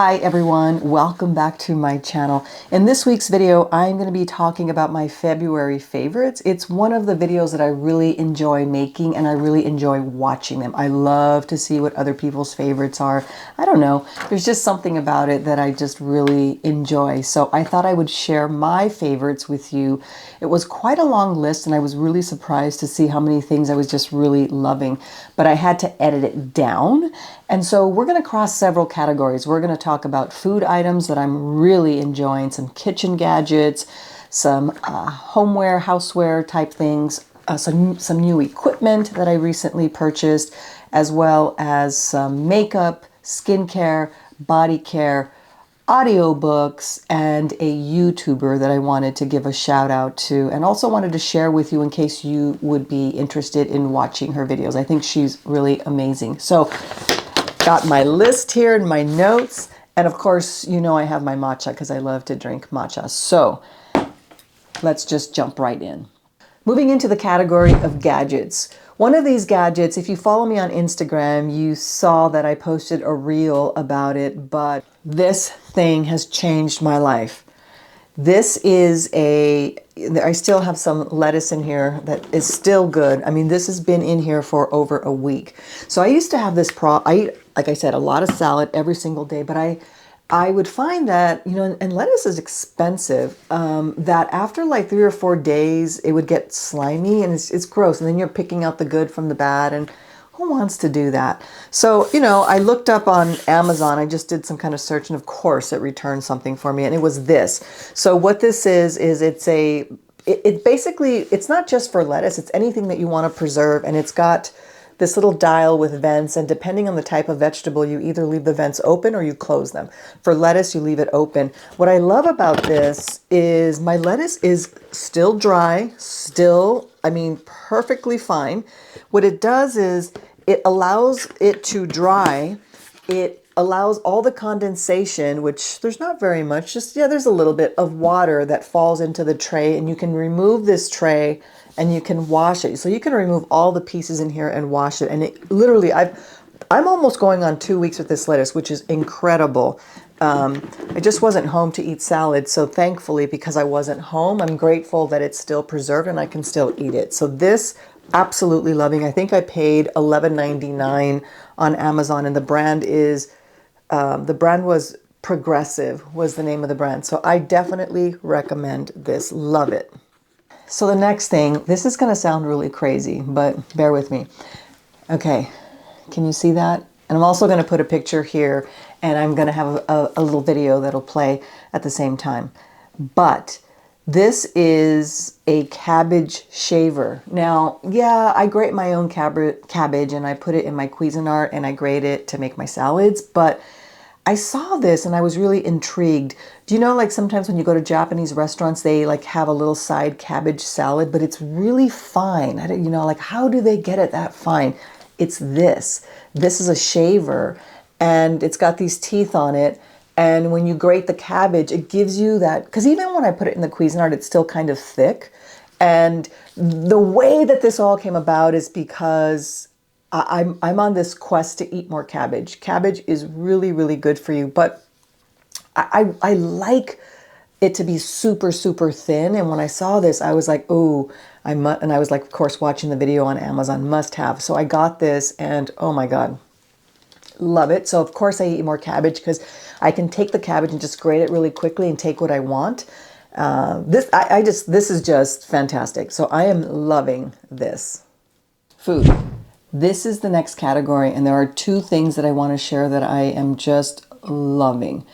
Hi everyone, welcome back to my channel. In this week's video, I'm going to be talking about my February favorites. It's one of the videos that I really enjoy making and I really enjoy watching them. I love to see what other people's favorites are. I don't know, there's just something about it that I just really enjoy. So I thought I would share my favorites with you. It was quite a long list and I was really surprised to see how many things I was just really loving, but I had to edit it down. And so we're going to cross several categories. We're going to talk about food items that I'm really enjoying, some kitchen gadgets, some homeware, houseware type things, some new equipment that I recently purchased, as well as some makeup, skincare, body care, audiobooks, and a YouTuber that I wanted to give a shout out to, and also wanted to share with you in case you would be interested in watching her videos. I think she's really amazing. So got my list here and my notes, and of course, you know I have my matcha because I love to drink matcha. So let's just jump right in. Moving into the category of gadgets. One of these gadgets, if you follow me on Instagram, you saw that I posted a reel about it, but this thing has changed my life. This is I still have some lettuce in here that is still good. I mean, this has been in here for over a week. So I used to have this I eat, like I said, a lot of salad every single day, but I would find that, you know, and lettuce is expensive, that after like 3 or 4 days, it would get slimy and it's gross. And then you're picking out the good from the bad, and who wants to do that? So, you know, I looked up on Amazon. I just did some kind of search, and of course it returned something for me, and it was this. So what this is it basically, it's not just for lettuce, it's anything that you want to preserve, and it's got this little dial with vents, and depending on the type of vegetable, you either leave the vents open or you close them. For lettuce, you leave it open. What I love about this is my lettuce is still dry, I mean, perfectly fine. What it does is it allows it to dry. It allows all the condensation, which there's not very much, just, yeah, there's a little bit of water that falls into the tray, and you can remove this tray and you can wash it. So you can remove all the pieces in here and wash it. And it literally, I'm almost going on 2 weeks with this lettuce, which is incredible. I just wasn't home to eat salad. So thankfully, because I wasn't home, I'm grateful that it's still preserved and I can still eat it. So this, absolutely loving. I think I paid $11.99 on Amazon, and the brand was Progressive, was the name of the brand. So I definitely recommend this. Love it. So the next thing, this is going to sound really crazy, but bear with me. Okay, can you see that? And I'm also going to put a picture here, and I'm going to have a little video that'll play at the same time. But this is a cabbage shaver. Now, yeah, I grate my own cabbage and I put it in my Cuisinart and I grate it to make my salads, but I saw this and I was really intrigued. Do you know, like sometimes when you go to Japanese restaurants, they like have a little side cabbage salad, but it's really fine. You know, like how do they get it that fine? It's this. This is a shaver, and it's got these teeth on it. And when you grate the cabbage, it gives you that, because even when I put it in the Cuisinart, it's still kind of thick. And the way that this all came about is because I'm on this quest to eat more cabbage. Cabbage is really, really good for you, but I like it to be super, super thin. And when I saw this, I was like, oh, and I was like, of course, watching the video on Amazon, must have. So I got this, and oh my God, love it. So of course I eat more cabbage because I can take the cabbage and just grate it really quickly and take what I want. This is just fantastic. So I am loving this. Food. This is the next category, and there are 2 things that I want to share that I am just loving.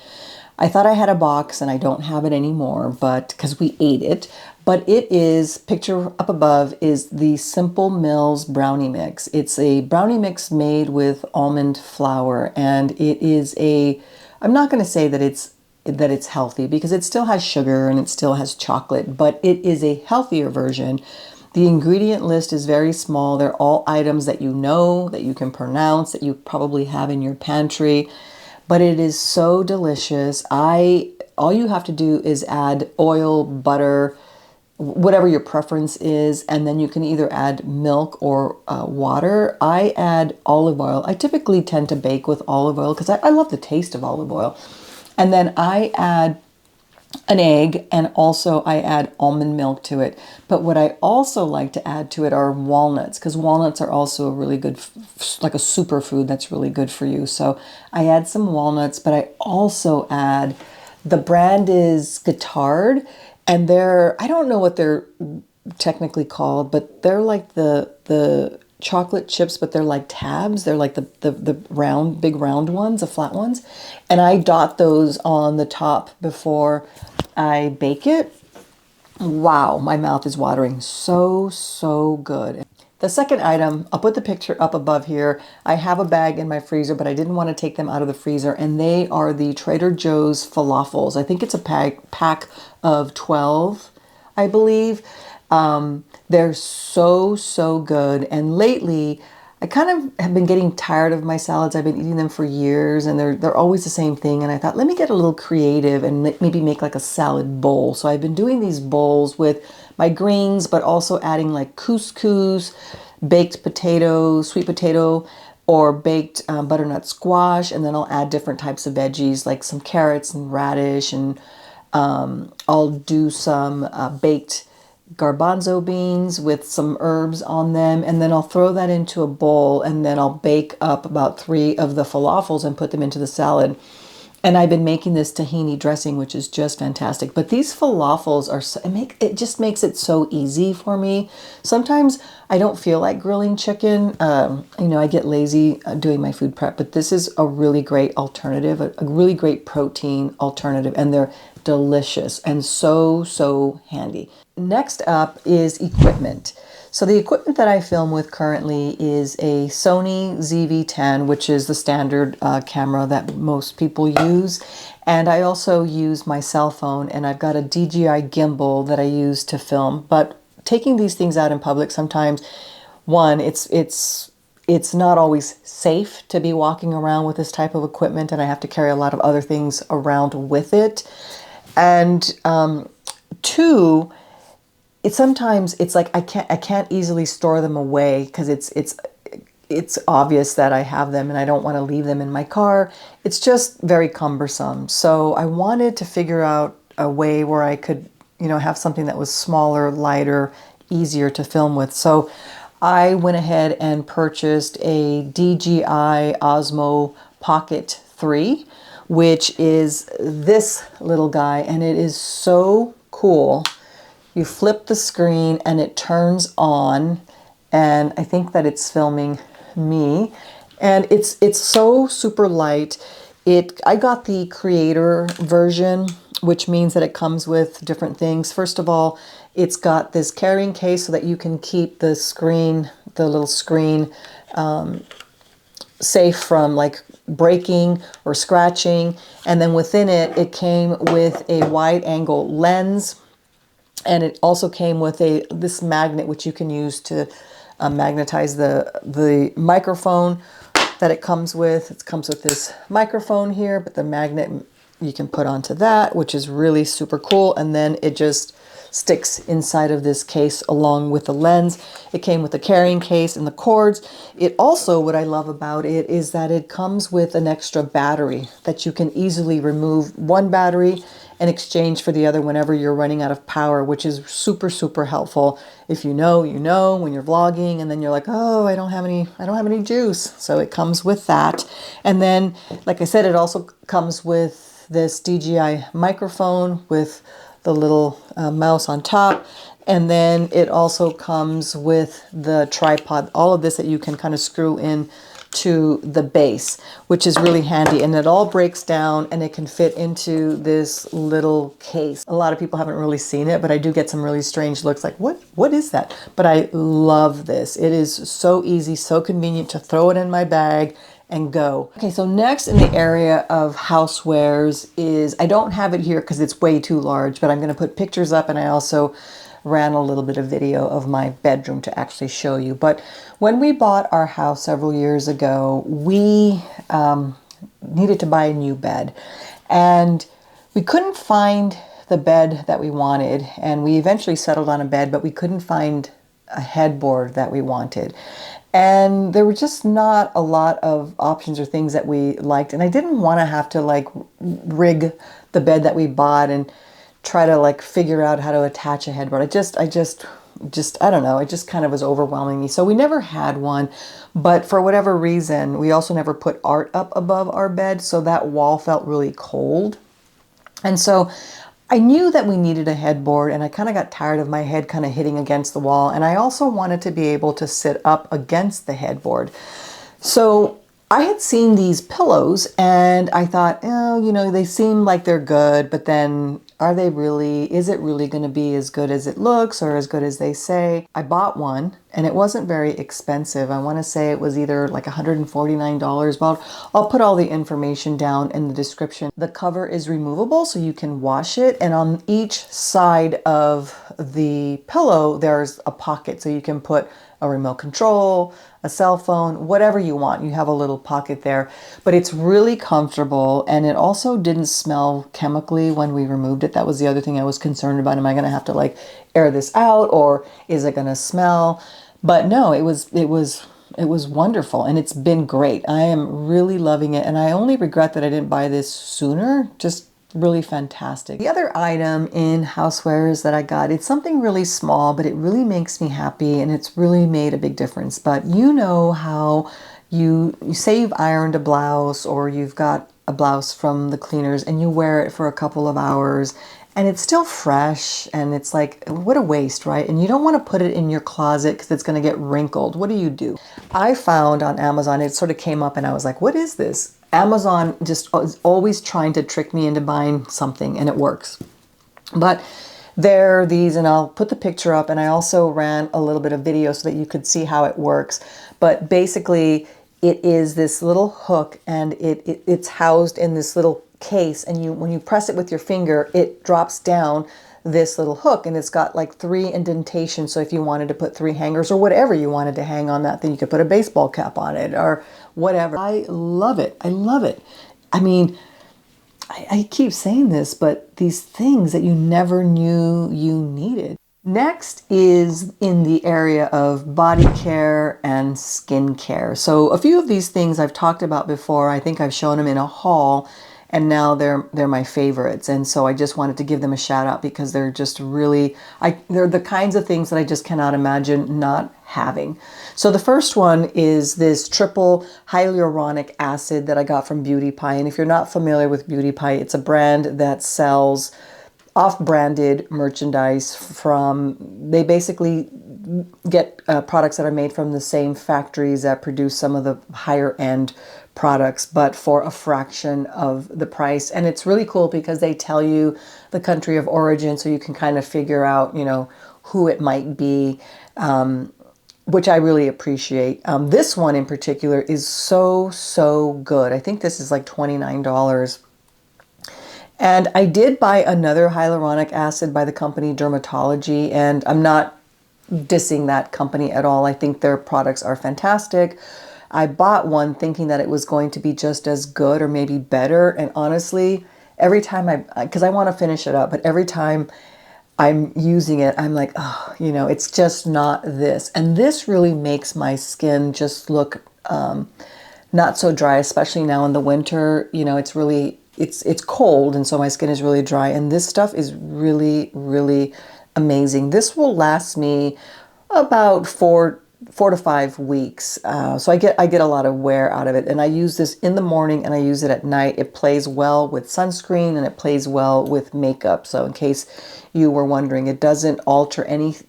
I thought I had a box and I don't have it anymore, but because we ate it, but it is, picture up above, is the Simple Mills brownie mix. It's a brownie mix made with almond flour, and it is I'm not going to say that it's healthy because it still has sugar and it still has chocolate, but it is a healthier version. The ingredient list is very small. They're all items that you know, that you can pronounce, that you probably have in your pantry, but it is so delicious. All you have to do is add oil, butter, whatever your preference is, and then you can either add milk or water. I add olive oil. I typically tend to bake with olive oil because I love the taste of olive oil. And then I add an egg, and also I add almond milk to it. But what I also like to add to it are walnuts, because walnuts are also a really good, like a superfood that's really good for you. So I add some walnuts, but I also add, the brand is Guittard, and they're, I don't know what they're technically called, but they're like the chocolate chips, but they're like tabs. They're like the round, big round ones, the flat ones. And I dot those on the top before I bake it. Wow, my mouth is watering. So, so good. The second item, I'll put the picture up above here. I have a bag in my freezer, but I didn't want to take them out of the freezer. And they are the Trader Joe's Falafels. I think it's a pack of 12, I believe. They're so, so good. And lately, I kind of have been getting tired of my salads. I've been eating them for years, and they're always the same thing. And I thought, let me get a little creative and maybe make like a salad bowl. So I've been doing these bowls with my greens, but also adding like couscous, baked potato, sweet potato, or baked butternut squash. And then I'll add different types of veggies like some carrots and radish, and I'll do some baked garbanzo beans with some herbs on them, and then I'll throw that into a bowl, and then I'll bake up about 3 of the falafels and put them into the salad. And I've been making this tahini dressing, which is just fantastic. But these falafels are so, it just makes it so easy for me. Sometimes I don't feel like grilling chicken. You know, I get lazy doing my food prep, but this is a really great alternative, a really great protein alternative, and they're delicious and so, so handy. Next up is equipment. So the equipment that I film with currently is a Sony ZV-10, which is the standard camera that most people use. And I also use my cell phone, and I've got a DJI gimbal that I use to film. But taking these things out in public, sometimes, one, it's not always safe to be walking around with this type of equipment, and I have to carry a lot of other things around with it. And two, sometimes it's like I can't easily store them away because it's obvious that I have them and I don't want to leave them in my car. It's just very cumbersome. So I wanted to figure out a way where I could, you know, have something that was smaller, lighter, easier to film with. So I went ahead and purchased a DJI Osmo Pocket 3, which is this little guy, and it is so cool. You flip the screen and it turns on, and I think that it's filming me, and it's so super light. I got the creator version, which means that it comes with different things. First of all, it's got this carrying case so that you can keep the screen, the little screen, safe from like breaking or scratching. And then within it, it came with a wide angle lens. And it also came with this magnet, which you can use to magnetize the microphone that it comes with. It comes with this microphone here, but the magnet you can put onto that, which is really super cool. And then it just sticks inside of this case along with the lens. It came with the carrying case and the cords. It also, what I love about it is that it comes with an extra battery that you can easily remove one battery and exchange for the other whenever you're running out of power, which is super, super helpful. If you know, you know, when you're vlogging and then you're like, oh, I don't have any juice. So it comes with that. And then, like I said, it also comes with this DJI microphone with the little mouse on top. And then it also comes with the tripod, all of this that you can kind of screw in to the base, which is really handy. And it all breaks down and it can fit into this little case. A lot of people haven't really seen it, but I do get some really strange looks like, what is that? But I love this. It is so easy, so convenient to throw it in my bag and go. Okay, so next in the area of housewares is, I don't have it here because it's way too large, but I'm going to put pictures up, and I also ran a little bit of video of my bedroom to actually show you. But when we bought our house several years ago, we needed to buy a new bed, and we couldn't find the bed that we wanted, and we eventually settled on a bed, but we couldn't find a headboard that we wanted. And there were just not a lot of options or things that we liked. And I didn't want to have to like rig the bed that we bought and try to like figure out how to attach a headboard. I don't know, it just kind of was overwhelming me. So we never had one, but for whatever reason, we also never put art up above our bed. So that wall felt really cold. And so I knew that we needed a headboard, and I kind of got tired of my head kind of hitting against the wall. And I also wanted to be able to sit up against the headboard. So I had seen these pillows and I thought, oh, you know, they seem like they're good, but then are they really, is it really going to be as good as it looks or as good as they say? I bought one and it wasn't very expensive. I want to say it was either like $149, but I'll put all the information down in the description. The cover is removable so you can wash it, and on each side of the pillow there's a pocket so you can put a remote control, a cell phone, whatever you want. You have a little pocket there, but it's really comfortable, and it also didn't smell chemically when we removed it. That was the other thing I was concerned about. Am I going to have to like air this out, or is it going to smell? But no, it was wonderful, and it's been great. I am really loving it, and I only regret that I didn't buy this sooner. Just really fantastic. The other item in housewares that I got, it's something really small, but it really makes me happy, and it's really made a big difference. But you know how you say you've ironed a blouse, or you've got a blouse from the cleaners and you wear it for a couple of hours and it's still fresh, and it's like, what a waste, right? And you don't want to put it in your closet because it's going to get wrinkled. What do? I found on Amazon, it sort of came up and I was like, what is this? Amazon just is always trying to trick me into buying something, and it works. But there are these, and I'll put the picture up, and I also ran a little bit of video so that you could see how it works. But basically, it is this little hook, and it's housed in this little case, and when you press it with your finger, it drops down this little hook, and it's got like 3 indentations. So if you wanted to put 3 hangers or whatever you wanted to hang on that thing, you could put a baseball cap on it or whatever. I love it. I love it. I mean, I keep saying this, but these things that you never knew you needed. Next is in the area of body care and skin care. So a few of these things I've talked about before. I think I've shown them in a haul, and now they're my favorites. And so I just wanted to give them a shout out because they're just really, they're the kinds of things that I just cannot imagine not having. So the first one is this triple hyaluronic acid that I got from Beauty Pie. And if you're not familiar with Beauty Pie, it's a brand that sells off-branded merchandise from, they basically get products that are made from the same factories that produce some of the higher end products, but for a fraction of the price. And it's really cool because they tell you the country of origin, so you can kind of figure out, you know, who it might be, which I really appreciate. This one in particular is so good. I think this is like $29. And I did buy another hyaluronic acid by the company Dermatology, and I'm not dissing that company at all. I think their products are fantastic. I bought one thinking that it was going to be just as good or maybe better, and honestly, every time because I want to finish it up, but every time I'm using it, I'm like, oh, you know, it's just not this. And this really makes my skin just look not so dry, especially now in the winter. You know, it's really, it's cold, and so my skin is really dry, and this stuff is really amazing. This will last me about 4 to 5 weeks. So I get a lot of wear out of it, and I use this in the morning and I use it at night. It plays well with sunscreen and it plays well with makeup. So in case you were wondering, it doesn't alter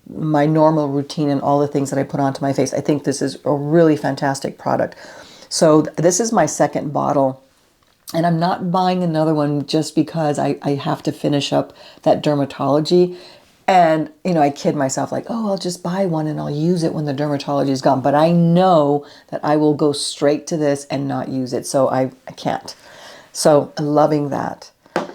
my normal routine and all the things that I put onto my face. I think this is a really fantastic product. So this is my second bottle, and I'm not buying another one just because I have to finish up that Dermatology. And, you know, I kid myself like, oh, I'll just buy one and I'll use it when the Dermatology is gone. But I know that I will go straight to this and not use it. So I can't. So loving that.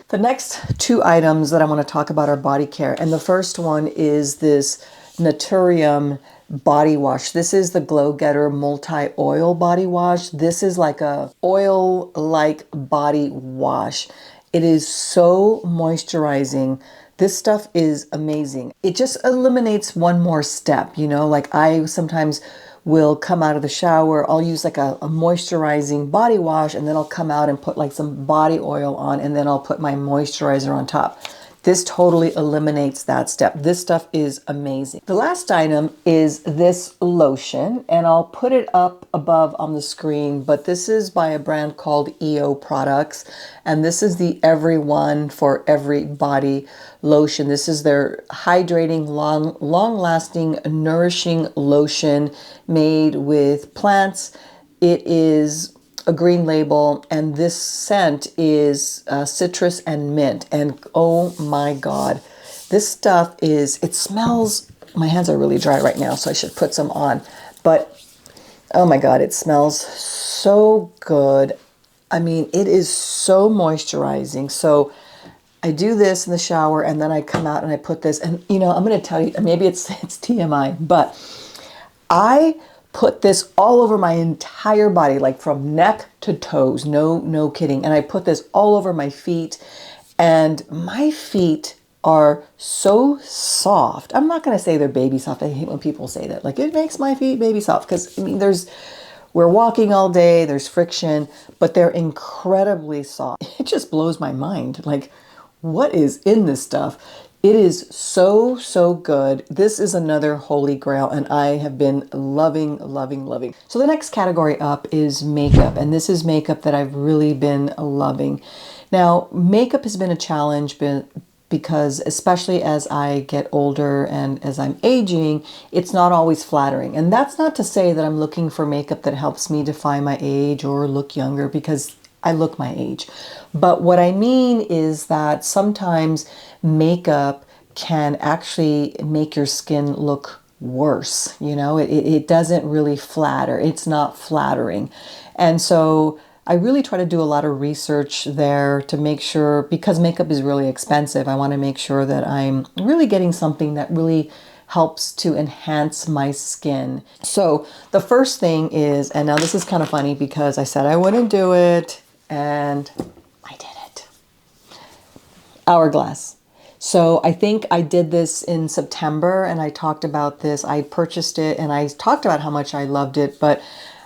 The next 2 items that I want to talk about are body care. And the first one is this Naturium body wash. This is the Glow Getter multi-oil body wash. This is like a oil-like body wash. It is so moisturizing. This stuff is amazing. It just eliminates one more step, you know, like I sometimes will come out of the shower, I'll use like a moisturizing body wash, and then I'll come out and put like some body oil on, and then I'll put my moisturizer on top. This totally eliminates that step. This stuff is amazing. The last item is this lotion, and I'll put it up above on the screen, but this is by a brand called EO Products, and this is the Everyone for Every Body lotion. This is their hydrating, long-lasting, nourishing lotion made with plants. It is a green label, and this scent is citrus and mint, and oh my god, this stuff is, it smells, my hands are really dry right now, so I should put some on, but oh my god, it smells so good. I mean, it is so moisturizing. So I do this in the shower, and then I come out and I put this, and you know, I'm going to tell you, maybe it's TMI, but I put this all over my entire body, like from neck to toes. No kidding. And I put this all over my feet, and my feet are so soft. I'm not going to say they're baby soft. I hate when people say that. Like, it makes my feet baby soft, because I mean, we're walking all day, there's friction, but they're incredibly soft. It just blows my mind. Like, what is in this stuff? It is so, so good. This is another holy grail, and I have been loving, loving, loving. So the next category up is makeup, and this is makeup that I've really been loving. Now, makeup has been a challenge because especially as I get older and as I'm aging, it's not always flattering. And that's not to say that I'm looking for makeup that helps me define my age or look younger, because I look my age. But what I mean is that sometimes makeup can actually make your skin look worse. You know, it doesn't really flatter. It's not flattering. And so I really try to do a lot of research there to make sure, because makeup is really expensive, I want to make sure that I'm really getting something that really helps to enhance my skin. So the first thing is, and now this is kind of funny because I said I wouldn't do it, and I did it. Hourglass. So I think I did this in September, and I talked about this. I purchased it and I talked about how much I loved it, but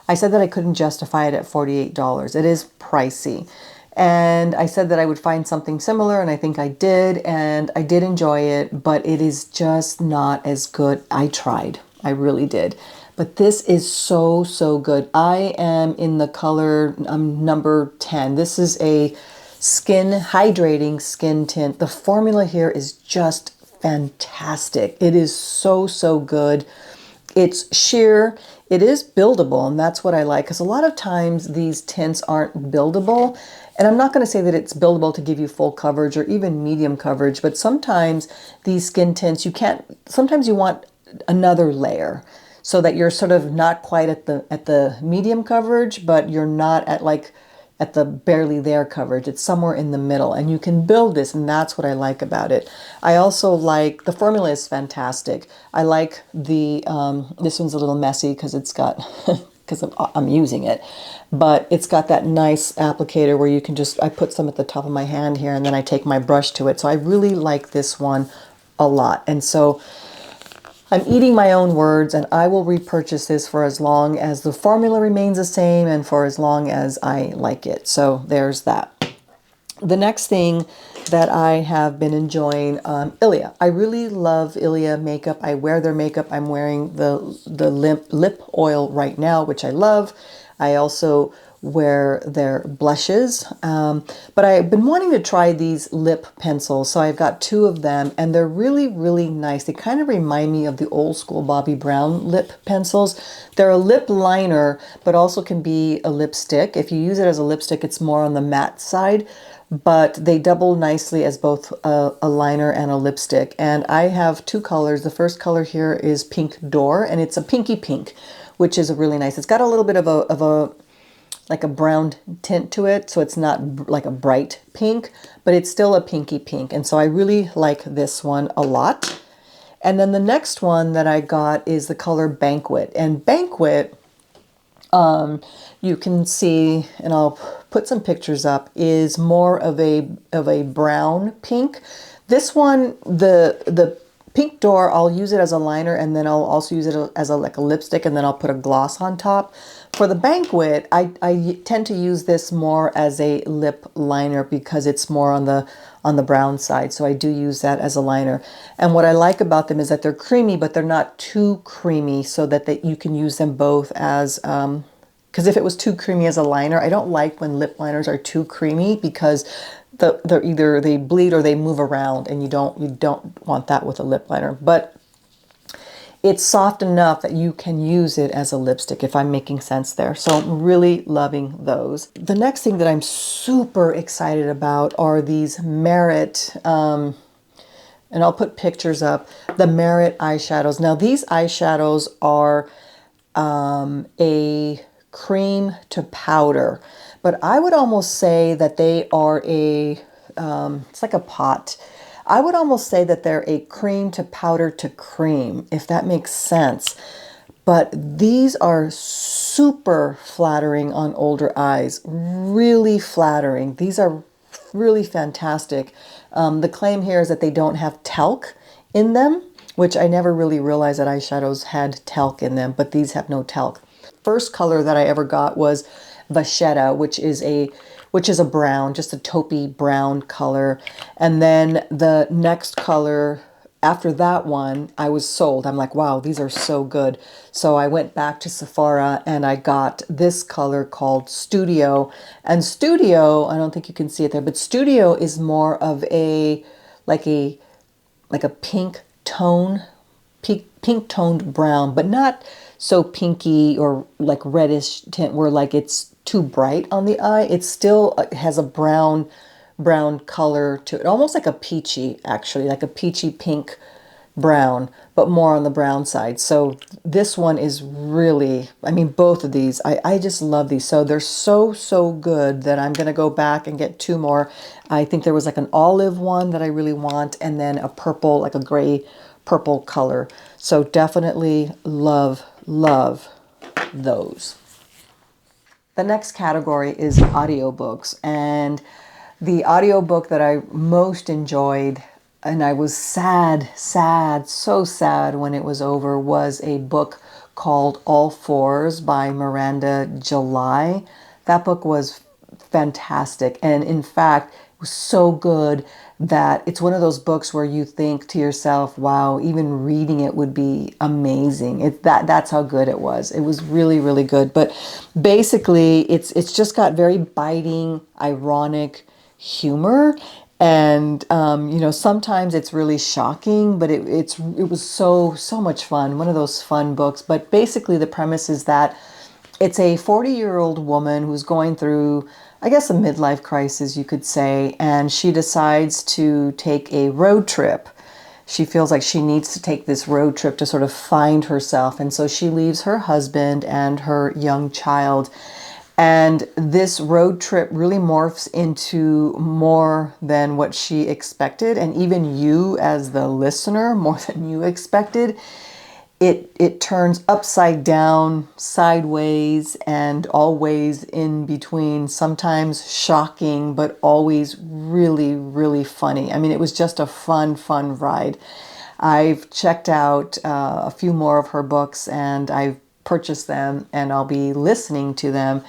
I said that I couldn't justify it at $48. It is pricey. And I said that I would find something similar, and I think I did, and I did enjoy it, but it is just not as good. I tried. I really did. But this is so, so good. I am in the color number 10. This is a hydrating skin tint. The formula here is just fantastic. It is so, so good. It's sheer. It is buildable, and that's what I like, because a lot of times these tints aren't buildable. And I'm not going to say that it's buildable to give you full coverage or even medium coverage, but sometimes these skin tints, sometimes you want another layer, so that you're sort of not quite at the medium coverage, but you're not at the barely there coverage. It's somewhere in the middle, and you can build this, and that's what I like about it. I also like, the formula is fantastic. I like this one's a little messy because it's got, because I'm using it, but it's got that nice applicator where you can I put some at the top of my hand here, and then I take my brush to it. So I really like this one a lot. And so I'm eating my own words, and I will repurchase this for as long as the formula remains the same and for as long as I like it. So there's that. The next thing that I have been enjoying, Illia. I really love Illia makeup. I wear their makeup. I'm wearing the lip oil right now, which I love. I also wear their blushes, but I've been wanting to try these lip pencils, so I've got 2 of them, and they're really, really nice. They kind of remind me of the old school Bobbi Brown lip pencils. They're a lip liner, but also can be a lipstick. If you use it as a lipstick, it's more on the matte side, but they double nicely as both a liner and a lipstick. And I have 2 colors. The first color here is Pink Door, and it's a pinky pink, which is really nice. It's got a little bit of a like a brown tint to it, so it's not like a bright pink, but it's still a pinky pink. And so I really like this one a lot. And then the next one that I got is the color Banquet. And Banquet, you can see, and I'll put some pictures up, is more of a brown pink. This one, the pink door, I'll use it as a liner, and then I'll also use it as like a lipstick, and then I'll put a gloss on top. For the banquet, I tend to use this more as a lip liner because it's more on the brown side. So I do use that as a liner. And what I like about them is that they're creamy, but they're not too creamy, so that you can use them both as, because if it was too creamy as a liner, I don't like when lip liners are too creamy, because they're either they bleed or they move around, and you don't want that with a lip liner. But it's soft enough that you can use it as a lipstick, if I'm making sense there. So I'm really loving those. The next thing that I'm super excited about are these Merit, and I'll put pictures up, the Merit eyeshadows. Now these eyeshadows are a cream to powder, but I would almost say that they are it's like a pot. I would almost say that they're a cream to powder to cream, if that makes sense. But these are super flattering on older eyes, really flattering. These are really fantastic. The claim here is that they don't have talc in them, which I never really realized that eyeshadows had talc in them, but these have no talc. First color that I ever got was Vachetta, which is a brown, just a taupey brown color. And then the next color after that one, I was sold. I'm like, wow, these are so good. So I went back to Sephora and I got this color called Studio. And Studio, I don't think you can see it there, but Studio is more of like a pink tone, pink toned brown, but not so pinky or like reddish tint where like it's too bright on the eye. It still has a brown color to it, almost like a peachy, actually, like a peachy pink brown, but more on the brown side. So this one is really, I mean, both of these, I just love these. So they're so good that I'm going to go back and get two more. I think there was like an olive one that I really want, and then a purple, like a gray purple color. So definitely love those. The next category is audiobooks, and the audiobook that I most enjoyed, and I was so sad when it was over, was a book called All Fours by Miranda July. That book was fantastic, and in fact, it was so good that it's one of those books where you think to yourself, wow, even reading it would be amazing. That's how good it was. It was really good. But basically, it's just got very biting, ironic humor. And, you know, sometimes it's really shocking, but it was so much fun. One of those fun books. But basically, the premise is that it's a 40-year-old woman who's going through, I guess, a midlife crisis, you could say, and she decides to take a road trip. She feels like she needs to take this road trip to sort of find herself, and so she leaves her husband and her young child. And this road trip really morphs into more than what she expected, and even you as the listener, more than you expected. It turns upside down, sideways, and always in between, sometimes shocking, but always really funny. I mean, it was just a fun ride. I've checked out a few more of her books, and I've purchased them, and I'll be listening to them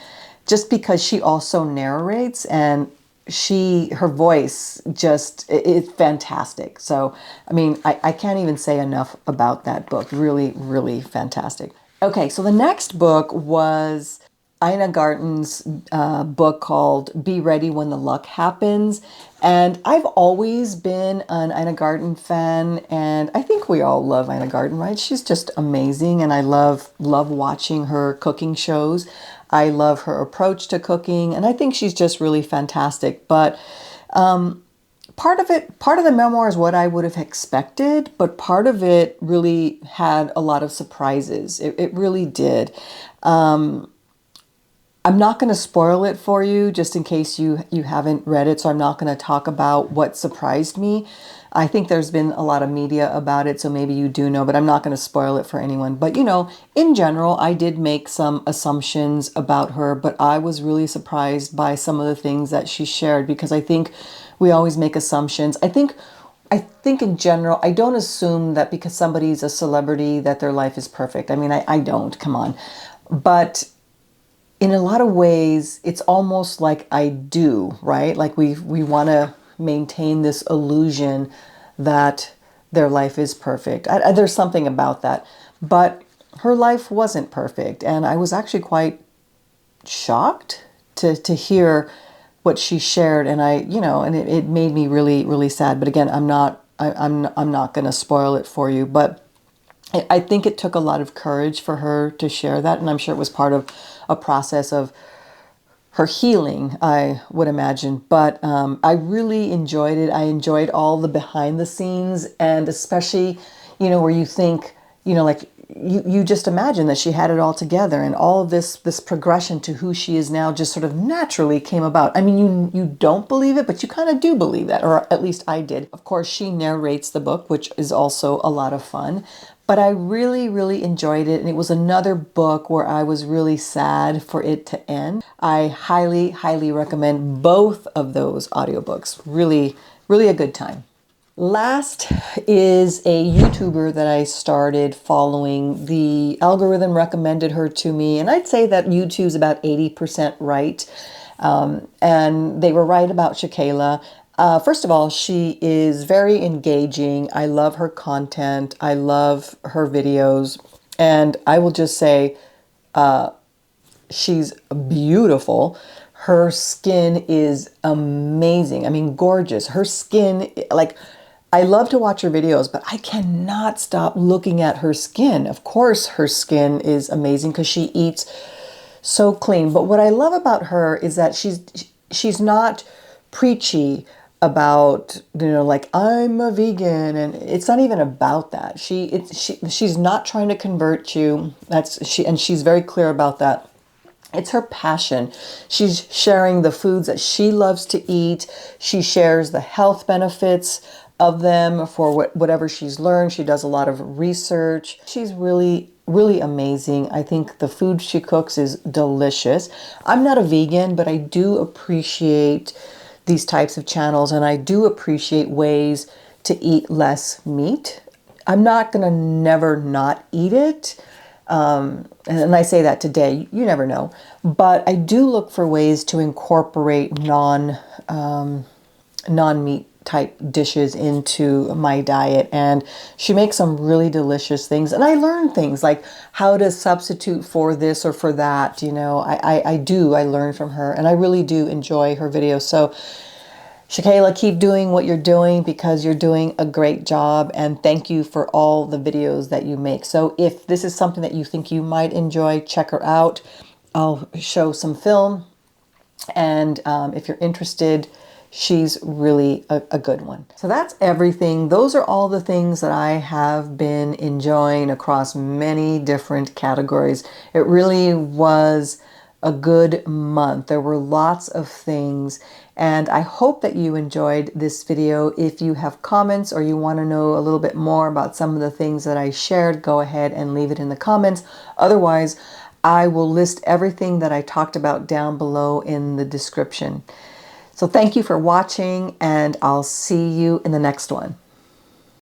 just because she also narrates, and her voice just, it's fantastic. So, I mean, I can't even say enough about that book. Really fantastic. Okay, so the next book was Ina Garten's book called Be Ready When the Luck Happens. And I've always been an Ina Garten fan, and I think we all love Ina Garten, right? She's just amazing, and I love watching her cooking shows. I love her approach to cooking, and I think she's just really fantastic. But part of the memoir is what I would have expected, but part of it really had a lot of surprises. It really did. I'm not going to spoil it for you just in case you haven't read it, so I'm not going to talk about what surprised me. I think there's been a lot of media about it, so maybe you do know, but I'm not going to spoil it for anyone. But, you know, in general, I did make some assumptions about her, but I was really surprised by some of the things that she shared, because I think we always make assumptions. I think in general, I don't assume that because somebody's a celebrity that their life is perfect. I mean, I don't, come on. But in a lot of ways, it's almost like I do, right? Like we want to maintain this illusion that their life is perfect. There's something about that. But her life wasn't perfect. And I was actually quite shocked to hear what she shared. And it made me really, really sad. But again, I'm not going to spoil it for you. But I think it took a lot of courage for her to share that, and I'm sure it was part of a process of her healing, I would imagine. But I really enjoyed it. I enjoyed all the behind the scenes, and especially, where you think, like you just imagine that she had it all together, and all of this progression to who she is now just sort of naturally came about. I mean, you don't believe it, but you kind of do believe that, or at least I did. Of course, she narrates the book, which is also a lot of fun. But I really, really enjoyed it. And it was another book where I was really sad for it to end. I highly, highly recommend both of those audiobooks. Really, really a good time. Last is a YouTuber that I started following. The algorithm recommended her to me. And I'd say that YouTube's about 80% right. And they were right about Shakayla. First of all, she is very engaging. I love her content. I love her videos. And I will just say, she's beautiful. Her skin is amazing. I mean, gorgeous. Her skin, like, I love to watch her videos, but I cannot stop looking at her skin. Of course, her skin is amazing because she eats so clean. But what I love about her is that she's not preachy about, like, I'm a vegan, and it's not even about that. She's not trying to convert you. And she's very clear about that. It's her passion. She's sharing the foods that she loves to eat. She shares the health benefits of them for whatever she's learned. She does a lot of research. She's really, really amazing. I think the food she cooks is delicious. I'm not a vegan, but I do appreciate these types of channels, and I do appreciate ways to eat less meat. I'm not gonna never not eat it. And I say that today, you never know. But I do look for ways to incorporate non-meat type dishes into my diet. And she makes some really delicious things. And I learn things like how to substitute for this or for that. I learn from her, and I really do enjoy her videos. So Shakayla, keep doing what you're doing because you're doing a great job, and thank you for all the videos that you make. So if this is something that you think you might enjoy, check her out. I'll show some film, and if you're interested, she's really a good one. So that's everything. Those are all the things that I have been enjoying across many different categories. It really was a good month. There were lots of things, and I hope that you enjoyed this video. If you have comments or you want to know a little bit more about some of the things that I shared, go ahead and leave it in the comments. Otherwise, I will list everything that I talked about down below in the description. So thank you for watching, and I'll see you in the next one.